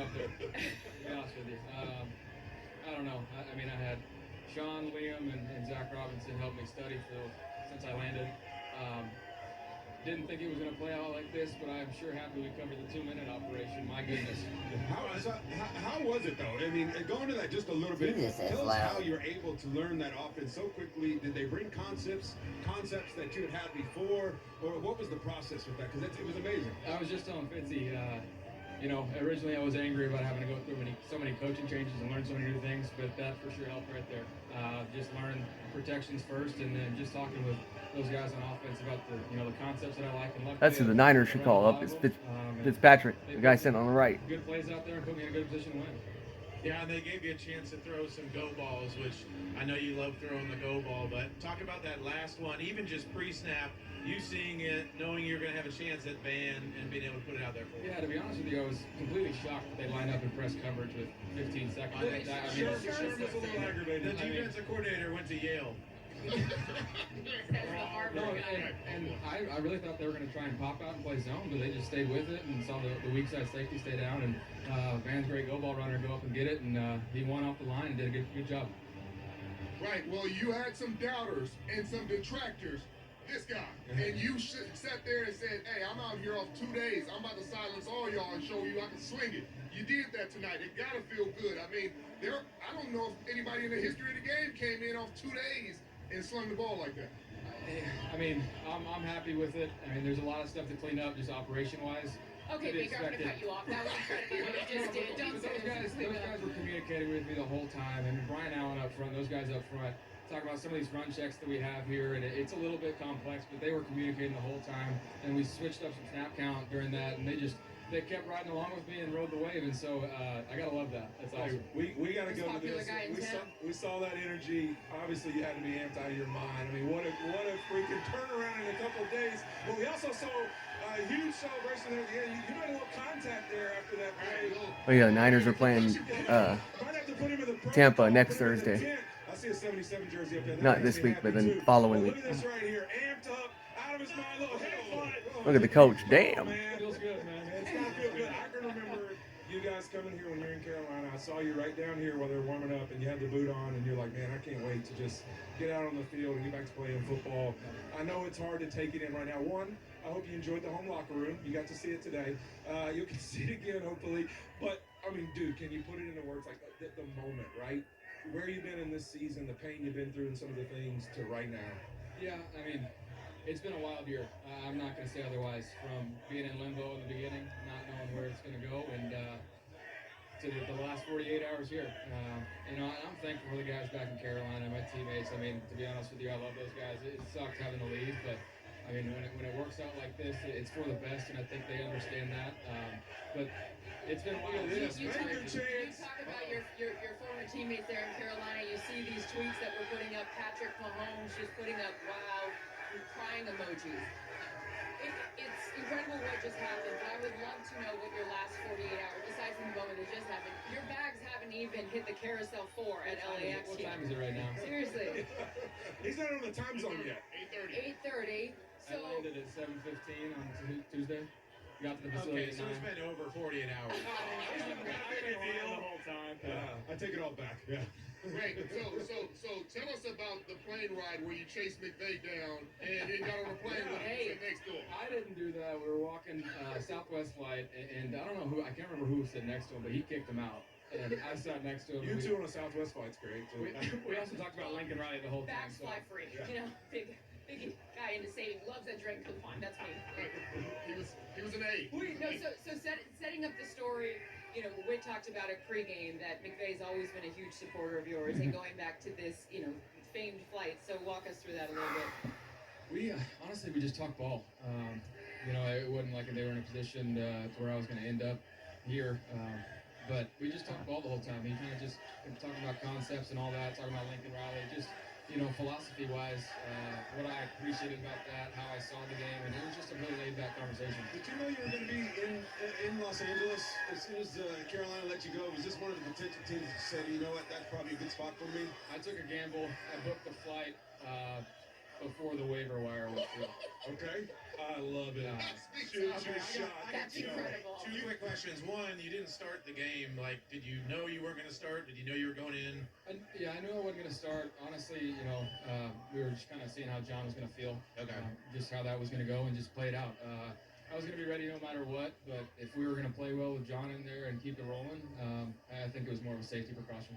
up there. To be honest with you, I don't know. I mean, I had Sean, Liam, and Zach Robinson help me study since I landed. Um, didn't think it was going to play out like this, but I'm sure happy we covered the 2-minute operation. My goodness. How was it though? I mean, going to that just a little bit. Jesus, that's Tell us how loud. you're able to learn that offense so quickly. Did they bring concepts that you had before, or what was the process with that? Because it was amazing. I was just telling Fitzy, originally I was angry about having to go through so many coaching changes and learn so many new things, but that for sure helped right there. Just learn protections first, and then just talking with those guys on offense about the concepts that I like. And That's who the Niners should call up. Is Fitzpatrick, the guy sitting on the right. Good plays out there and put me in a good position to win. Yeah, and they gave you a chance to throw some go balls, which I know you love throwing the go ball, but talk about that last one, even just pre-snap, you seeing it, knowing you're going to have a chance at Van and being able to put it out there for you. Yeah, to be honest with you, I was completely shocked that they lined up in press coverage with 15 seconds. Sherm was a little aggravated. The defensive coordinator went to Yale. And I really thought they were going to try and pop out and play zone, but they just stayed with it and saw the weak side safety stay down. And Van's great go ball runner go up and get it, and he won off the line and did a good job. Right. Well, you had some doubters and some detractors. This guy, and you sat there and said, "Hey, I'm out here off 2 days. I'm about to silence all y'all and show you I can swing it." You did that tonight. It gotta feel good. I mean, I don't know if anybody in the history of the game came in off 2 days and slung the ball like that. I mean, I'm happy with it. I mean, there's a lot of stuff to clean up, just operation-wise. Okay, Baker, I'm gonna cut you off. That was incredible what you just did. Don't say those guys were communicating with me the whole time, and Brian Allen up front, those guys up front. Talk about some of these run checks that we have here, and it's a little bit complex, but they were communicating the whole time, and we switched up some snap count during that, and they kept riding along with me and rode the wave, and so I gotta love that. That's awesome. We gotta go to this. We saw that energy. Obviously, you had to be amped out of your mind. I mean, what a freaking turnaround in a couple of days. But we also saw a huge celebration there at the end. You made a little contact there after that play. Oh yeah, the Niners are playing Tampa next Thursday. I see a 77 jersey up there. Not this week, but then following week. Look at this right here, amped up, out of his mind, little head fly. Look at the coach. Damn. Feels good, man. It's gotta feel good. I can remember you guys coming here when you're in Carolina. I saw you right down here while they're warming up, and you had the boot on, and you're like, man, I can't wait to just get out on the field and get back to playing football. I know it's hard to take it in right now. One, I hope you enjoyed the home locker room. You got to see it today. You can see it again, hopefully. But, I mean, dude, can you put it into words like the moment, right? Where you been in this season, the pain you've been through, and some of the things to right now. Yeah, I mean, it's been a wild year. I'm not going to say otherwise. From being in limbo in the beginning, not knowing where it's going to go, and to the last 48 hours here. I'm thankful for the guys back in Carolina, my teammates. I mean, to be honest with you, I love those guys. It sucked having to leave, but I mean, when it works out like this, it's for the best, and I think they understand that. But it's been wild. You talk about your former teammates there in Carolina. You see these tweets that we're putting up. Patrick Mahomes just putting up wow, crying emojis. It's incredible what just happened, but I would love to know what your last 48 hours, besides the moment that just happened, your bags haven't even hit the carousel 4 at LAX What yet. time is it right now? Seriously. He's not on the time zone yet. 8:30. I landed at 7:15 on Tuesday. Got to the facility Okay, so it's been over 48 hours. the whole time. I take it all back. Yeah. Right. So tell us about the plane ride where you chased McVay down and then got on a plane with him next door. I didn't do that. We were walking Southwest flight, and I don't know who. I can't remember who was sitting next to him, but he kicked him out. And I sat next to him. You two on a Southwest flight's great. Too. We also talked about Lincoln Riley the whole time. Bags fly free. You know, big guy into saving, loves a drink. Come on, that's me. He was an A. Setting up the story. You know, Whit talked about it pregame that McVay's always been a huge supporter of yours, and going back to this, famed flight. So walk us through that a little bit. We honestly just talked ball. It wasn't like they were in a position to where I was going to end up here. But we just talked ball the whole time. He kind of just talking about concepts and all that, talking about Lincoln Riley, just philosophy-wise, what I appreciated about that, how I saw the game, and it was just a really laid-back conversation. Did you know you were going to be in Los Angeles as soon as Carolina let you go? Was this one of the potential teams that said, you know what, that's probably a good spot for me? I took a gamble. I booked the flight before the waiver wire was through. Okay. I love it. Shoot your shot. That's incredible. Two quick questions. One, you didn't start the game. Like, did you know you weren't going to start? Did you know you were going in? Yeah, I knew I wasn't going to start. Honestly, we were just kind of seeing how John was going to feel. Okay. Just how that was going to go and just play it out. I was going to be ready no matter what, but if we were going to play well with John in there and keep it rolling, I think it was more of a safety precaution.